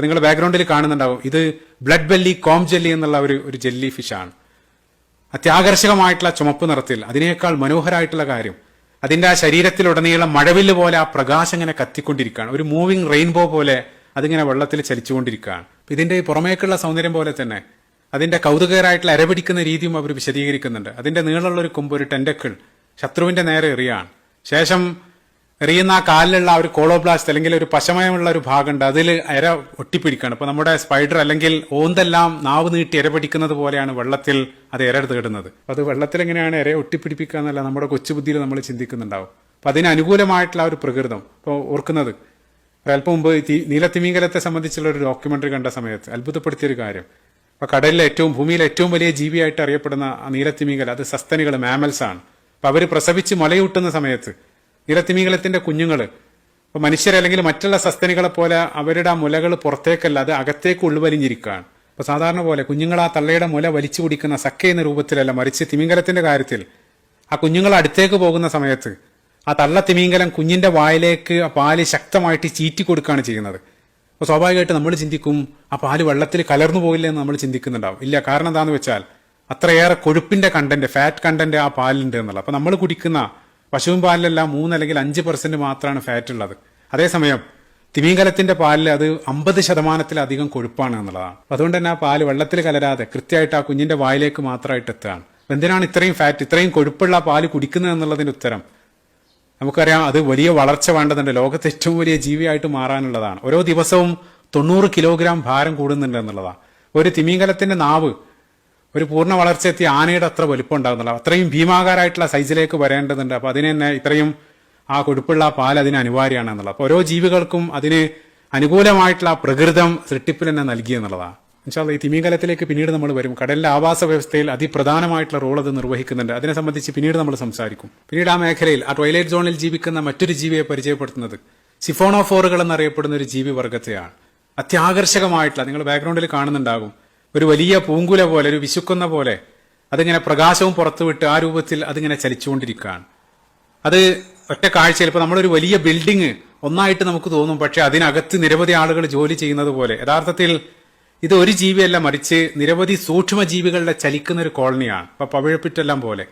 ഇപ്പൊ നിങ്ങൾ ബാക്ക്ഗ്രൗണ്ടിൽ കാണുന്നുണ്ടാവും, ഇത് ബ്ലഡ് ബെല്ലി കോം ജെല്ലി എന്നുള്ള ഒരു ജെല്ലി ഫിഷാണ്. അത്യാകർഷകമായിട്ടുള്ള ചുമപ്പ് നിറത്തിൽ, അതിനേക്കാൾ മനോഹരമായിട്ടുള്ള കാര്യം അതിന്റെ ആ ശരീരത്തിലുടനീളം മഴവില്ല് പോലെ ആ പ്രകാശം ഇങ്ങനെ കത്തിക്കൊണ്ടിരിക്കുകയാണ്. ഒരു മൂവിങ് റെയിൻബോ പോലെ അതിങ്ങനെ വെള്ളത്തിൽ ചലിച്ചുകൊണ്ടിരിക്കുകയാണ്. ഇതിന്റെ ഈ പുറമേക്കുള്ള സൗന്ദര്യം പോലെ തന്നെ അതിന്റെ കൗതുകകരമായിട്ടുള്ള അരപിടിക്കുന്ന രീതിയും അവർ വിശദീകരിക്കുന്നുണ്ട്. അതിന്റെ നീളമുള്ള ഒരു കൊമ്പ്, ഒരു ടെന്റക്കിൾ ശത്രുവിന്റെ നേരെ എറിയാണ്. ശേഷം എറിയുന്ന ആ കാലിലുള്ള ഒരു കോളോബ്ലാസ്റ്റ് അല്ലെങ്കിൽ ഒരു പശമയമുള്ള ഒരു ഭാഗമുണ്ട്, അതിൽ എര ഒട്ടിപ്പിടിക്കുകയാണ്. ഇപ്പൊ നമ്മുടെ സ്പൈഡർ അല്ലെങ്കിൽ ഓന്തെല്ലാം നാവ് നീട്ടി എര പിടിക്കുന്നത് പോലെയാണ് വെള്ളത്തിൽ അത് എര തേടുന്നത്. അപ്പൊ അത് വെള്ളത്തിൽ എങ്ങനെയാണ് എര ഒട്ടിപ്പിടിപ്പിക്കുക എന്നല്ല നമ്മുടെ കൊച്ചുബുദ്ധിയിൽ നമ്മൾ ചിന്തിക്കുന്നുണ്ടാവും. അപ്പൊ അതിന് അനുകൂലമായിട്ടുള്ള ഒരു പ്രകൃതം ഇപ്പോൾ ഓർക്കുന്നത്, ഒരല്പം മുമ്പ് നീലത്തിമിംഗലത്തെ സംബന്ധിച്ചുള്ള ഒരു ഡോക്യുമെന്ററി കണ്ട സമയത്ത് അത്ഭുതപ്പെടുത്തിയൊരു കാര്യം, അപ്പൊ കടലിലെ ഭൂമിയിലെ ഏറ്റവും വലിയ ജീവിയായിട്ട് അറിയപ്പെടുന്ന നീലത്തിമിംഗലം, അത് സസ്തനികൾ, മാമൽസ് ആണ്. അപ്പൊ അവര് പ്രസവിച്ച് മുലയൂട്ടുന്ന സമയത്ത് നീലത്തിമിംഗലത്തിന്റെ കുഞ്ഞുങ്ങള് ഇപ്പൊ മനുഷ്യരെ അല്ലെങ്കിൽ മറ്റുള്ള സസ്തനികളെ പോലെ അവരുടെ ആ മുലകൾ പുറത്തേക്കല്ല, അത് അകത്തേക്ക് ഉൾവലിഞ്ഞിരിക്കുകയാണ്. അപ്പൊ സാധാരണ പോലെ കുഞ്ഞുങ്ങൾ ആ തള്ളയുടെ മുല വലിച്ചു കുടിക്കുന്ന സക്ക എന്ന രൂപത്തിലല്ല, മറിച്ച് തിമിംഗലത്തിന്റെ കാര്യത്തിൽ ആ കുഞ്ഞുങ്ങൾ അടുത്തേക്ക് പോകുന്ന സമയത്ത് ആ തള്ള തിമിംഗലം കുഞ്ഞിന്റെ വായിലേക്ക് ആ പാല് ശക്തമായിട്ട് ചീറ്റി കൊടുക്കുകയാണ് ചെയ്യുന്നത്. അപ്പൊ സ്വാഭാവികമായിട്ട് നമ്മൾ ചിന്തിക്കും, ആ പാല് വെള്ളത്തിൽ കലർന്നു പോയില്ല എന്ന് നമ്മൾ ചിന്തിക്കുന്നുണ്ടാവും. ഇല്ല, കാരണം എന്താണെന്ന് വെച്ചാൽ അത്രയേറെ കൊഴുപ്പിന്റെ കണ്ടന്റ്, ഫാറ്റ് കണ്ടന്റ് ആ പാലിലുണ്ട് എന്നുള്ളത്. അപ്പൊ നമ്മൾ കുടിക്കുന്ന പശുവും പാലിലെല്ലാം 3 അല്ലെങ്കിൽ 5% മാത്രമാണ് ഫാറ്റ് ഉള്ളത്. അതേസമയം തിമിംഗലത്തിന്റെ പാലിൽ അത് 50% കൊഴുപ്പാണ് എന്നുള്ളതാണ്. അതുകൊണ്ട് തന്നെ ആ പാല് വെള്ളത്തിൽ കലരാതെ കൃത്യമായിട്ട് ആ കുഞ്ഞിന്റെ വായിലേക്ക് മാത്രമായിട്ട് എത്തുകയാണ്. എന്തിനാണ് ഇത്രയും ഫാറ്റ്, ഇത്രയും കൊഴുപ്പുള്ള പാല് കുടിക്കുന്നത് എന്നുള്ളതിന്റെ ഉത്തരം നമുക്കറിയാം. അത് വലിയ വളർച്ച വേണ്ടതുണ്ട്, ലോകത്തെ ഏറ്റവും വലിയ ജീവിയായിട്ട് മാറാനുള്ളതാണ്. ഓരോ ദിവസവും 90 കിലോഗ്രാം ഭാരം കൂടുന്നുണ്ട് എന്നുള്ളതാണ്. ഒരു തിമിംഗലത്തിന്റെ നാവ് ഒരു പൂർണ്ണ വളർച്ച എത്തിയ ആനയുടെ അത്ര വലുപ്പം ഉണ്ടാകുന്നില്ല, അത്രയും ഭീമാകാരമായിട്ടുള്ള സൈസിലേക്ക് വരേണ്ടതുണ്ട്. അപ്പൊ അതിന് തന്നെ ഇത്രയും ആ കൊഴുപ്പുള്ള പാൽ അതിന് അനിവാര്യമാണ് എന്നുള്ളത്. അപ്പൊ ഓരോ ജീവികൾക്കും അതിന് അനുകൂലമായിട്ടുള്ള പ്രകൃതം സൃഷ്ടിപ്പിൽ തന്നെ നൽകി എന്നുള്ളതാണ്. ഇൻഷാല്ലാ ഈ തിമിംഗലത്തിലേക്ക് പിന്നീട് നമ്മൾ വരും. കടലിന്റെ ആവാസ വ്യവസ്ഥയിൽ അതിപ്രധാനമായിട്ടുള്ള റോൾ അത് നിർവഹിക്കുന്നുണ്ട്. അതിനെ സംബന്ധിച്ച് പിന്നീട് നമ്മൾ സംസാരിക്കും. പിന്നീട് ആ മേഖലയിൽ ആ ട്വൈലൈറ്റ് സോണിൽ ജീവിക്കുന്ന മറ്റൊരു ജീവിയെ പരിചയപ്പെടുത്തുന്നത് സിഫോണോഫോറുകൾ എന്നറിയപ്പെടുന്ന ഒരു ജീവി വർഗത്തെയാണ്. അത്യാകർഷകമായിട്ടുള്ള, നിങ്ങൾ ബാക്ക്ഗ്രൗണ്ടിൽ കാണുന്നുണ്ടാകും, ഒരു വലിയ പൂങ്കുല പോലെ, ഒരു വിശുക്കുന്ന പോലെ അതിങ്ങനെ പ്രകാശവും പുറത്തുവിട്ട് ആ രൂപത്തിൽ അതിങ്ങനെ ചലിച്ചുകൊണ്ടിരിക്കുകയാണ്. അത് ഒറ്റ കാഴ്ചയിൽ ഇപ്പൊ നമ്മളൊരു വലിയ ബിൽഡിംഗ് ഒന്നായിട്ട് നമുക്ക് തോന്നും, പക്ഷെ അതിനകത്ത് നിരവധി ആളുകൾ ജോലി ചെയ്യുന്നത് പോലെ യഥാർത്ഥത്തിൽ ഇത് ഒരു ജീവിയല്ല, മറിച്ച് നിരവധി സൂക്ഷ്മ ജീവികളുടെ ചലിക്കുന്ന ഒരു കോളനിയാണ്. ഇപ്പൊ പവിഴപ്പിറ്റെല്ലാം പോലെ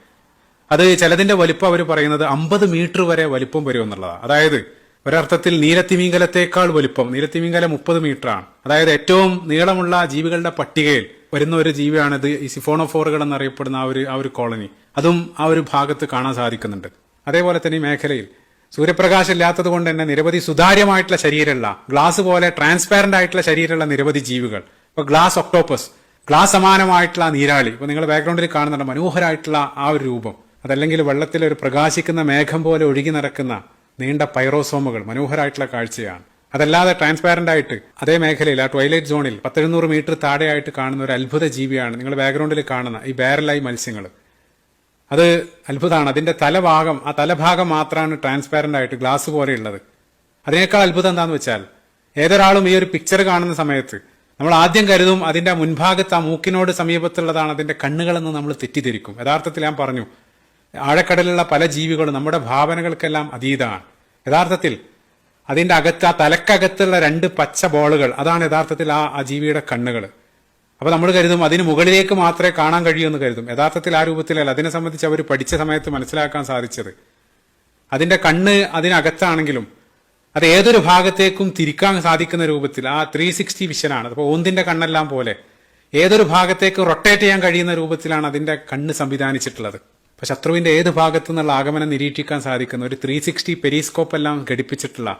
അത് ചിലതിന്റെ വലിപ്പം അവർ പറയുന്നത് 50 മീറ്റർ വരെ വലിപ്പം വരും എന്നുള്ളതാണ്. അതായത് ഒരർത്ഥത്തിൽ നീലത്തിമിംഗലത്തേക്കാൾ വലിപ്പം, നീലത്തിമിംഗലം 30 മീറ്ററാണ്. അതായത് ഏറ്റവും നീളമുള്ള ജീവികളുടെ പട്ടികയിൽ വരുന്ന ഒരു ജീവിയാണിത്, ഈ സിഫോണോഫോറുകൾ എന്നറിയപ്പെടുന്ന ആ ഒരു കോളനി. അതും ആ ഒരു ഭാഗത്ത് കാണാൻ സാധിക്കുന്നുണ്ട്. അതേപോലെ തന്നെ ഈ മേഖലയിൽ സൂര്യപ്രകാശം ഇല്ലാത്തത് കൊണ്ട് തന്നെ നിരവധി സുതാര്യമായിട്ടുള്ള ശരീരമുള്ള, ഗ്ലാസ് പോലെ ട്രാൻസ്പാരന്റ് ആയിട്ടുള്ള ശരീരമുള്ള നിരവധി ജീവികൾ. ഇപ്പൊ ഗ്ലാസ് ഒക്ടോപ്പസ്, ഗ്ലാസ് സമാനമായിട്ടുള്ള നീരാളി, ഇപ്പൊ നിങ്ങൾ ബാക്ക്ഗ്രൗണ്ടിൽ കാണുന്നുണ്ട് മനോഹരമായിട്ടുള്ള ആ ഒരു രൂപം. അതല്ലെങ്കിൽ വെള്ളത്തിൽ ഒരു പ്രകാശിക്കുന്ന മേഘം പോലെ ഒഴുകി നടക്കുന്ന നീണ്ട പൈറോസോമുകൾ, മനോഹരമായിട്ടുള്ള കാഴ്ചയാണ്. അതല്ലാതെ ട്രാൻസ്പാരന്റ് ആയിട്ട് അതേ മേഖലയിൽ ആ ട്വൈലൈറ്റ് സോണിൽ 10-700 മീറ്റർ താഴെയായിട്ട് കാണുന്ന ഒരു അത്ഭുത ജീവിയാണ് നിങ്ങൾ ബാക്ക്ഗ്രൗണ്ടിൽ കാണുന്ന ഈ ബാരലായി മത്സ്യങ്ങൾ. അത് അത്ഭുതമാണ്. അതിന്റെ തലഭാഗം, ആ തലഭാഗം മാത്രമാണ് ട്രാൻസ്പാരന്റ് ആയിട്ട് ഗ്ലാസ് പോലെയുള്ളത്. അതിനേക്കാൾ അത്ഭുതം എന്താന്ന് വെച്ചാൽ ഏതൊരാളും ഈ ഒരു പിക്ചർ കാണുന്ന സമയത്ത് നമ്മൾ ആദ്യം കരുതും അതിന്റെ മുൻഭാഗത്ത് ആ മൂക്കിനോട് സമീപത്തുള്ളതാണ് അതിന്റെ കണ്ണുകളെന്ന് നമ്മൾ തെറ്റിദ്ധരിക്കും. യഥാർത്ഥത്തിൽ ഞാൻ പറഞ്ഞു, ആഴക്കടലിലുള്ള പല ജീവികളും നമ്മുടെ ഭാവനകൾക്കെല്ലാം അതീതമാണ്. യഥാർത്ഥത്തിൽ അതിന്റെ അകത്ത്, ആ തലക്കകത്തുള്ള 2 പച്ച ബോളുകൾ, അതാണ് യഥാർത്ഥത്തിൽ ആ ജീവിയുടെ കണ്ണുകൾ. അപ്പൊ നമ്മൾ കരുതും അതിന് മുകളിലേക്ക് മാത്രമേ കാണാൻ കഴിയൂ എന്ന് കരുതും. യഥാർത്ഥത്തിൽ ആ രൂപത്തിലല്ല. അതിനെ സംബന്ധിച്ച് അവർ പഠിച്ച സമയത്ത് മനസ്സിലാക്കാൻ സാധിച്ചത് അതിന്റെ കണ്ണ് അതിനകത്താണെങ്കിലും അത് ഏതൊരു ഭാഗത്തേക്കും തിരിക്കാൻ സാധിക്കുന്ന രൂപത്തിൽ ആ 360 വിഷനാണ്. അപ്പോൾ ഓന്തിന്റെ കണ്ണെല്ലാം പോലെ ഏതൊരു ഭാഗത്തേക്ക് റൊട്ടേറ്റ് ചെയ്യാൻ കഴിയുന്ന രൂപത്തിലാണ് അതിന്റെ കണ്ണ് സംവിധാനിച്ചിട്ടുള്ളത്. അപ്പൊ ശത്രുവിന്റെ ഏത് ഭാഗത്തു നിന്നുള്ള ആഗമനം നിരീക്ഷിക്കാൻ സാധിക്കുന്ന ഒരു 360 പെരിസ്കോപ്പ് എല്ലാം ഘടിപ്പിച്ചിട്ടുള്ള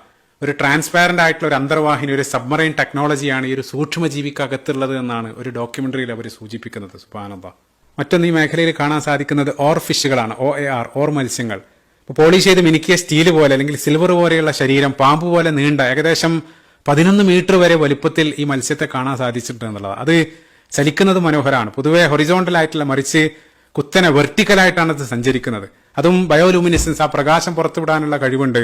ഒരു ട്രാൻസ്പാരന്റ് ആയിട്ടുള്ള ഒരു അന്തർവാഹിനി, ഒരു സബ്മറൈൻ ടെക്നോളജിയാണ് ഈ ഒരു സൂക്ഷ്മജീവിക്കകത്തുള്ളത് എന്നാണ് ഒരു ഡോക്യുമെന്ററിയിൽ അവർ സൂചിപ്പിക്കുന്നത്. സുബ്ഹാനല്ലാഹ്. മറ്റൊന്ന് ഈ മേഖലയിൽ കാണാൻ സാധിക്കുന്നത് ഓർ ഫിഷുകളാണ്. OAR, ഓർ മത്സ്യങ്ങൾ. ഇപ്പോൾ പോളിഷ് ചെയ്ത് മിനുക്കിയ സ്റ്റീൽ പോലെ അല്ലെങ്കിൽ സിൽവർ പോലെയുള്ള ശരീരം, പാമ്പ് പോലെ നീണ്ട, ഏകദേശം 11 മീറ്റർ വരെ വലുപ്പത്തിൽ ഈ മത്സ്യത്തെ കാണാൻ സാധിച്ചിട്ടുണ്ട് എന്നുള്ളത്. അത് ചലിക്കുന്നത് മനോഹരമാണ്. പൊതുവെ ഹൊറിസോണ്ടൽ ആയിട്ടുള്ള, മറിച്ച് കുത്തനെ വെർട്ടിക്കലായിട്ടാണ് അത് സഞ്ചരിക്കുന്നത്. അതും ബയോലൂമിനിസൻസ്, ആ പ്രകാശം പുറത്തുവിടാനുള്ള കഴിവുണ്ട്.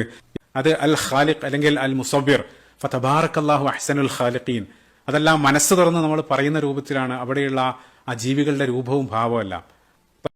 അത് അൽ ഖാലിഖ് അല്ലെങ്കിൽ അൽ മുസവ്വിർ, ഫതബാറക്കല്ലാഹു അഹ്സനുൽ ഖാലിഖീൻ. അതെല്ലാം മനസ്സ് തുറന്ന് നമ്മൾ പറയുന്ന രൂപത്തിലാണ് അവിടെയുള്ള ആ ജീവികളുടെ രൂപവും ഭാവവും എല്ലാം.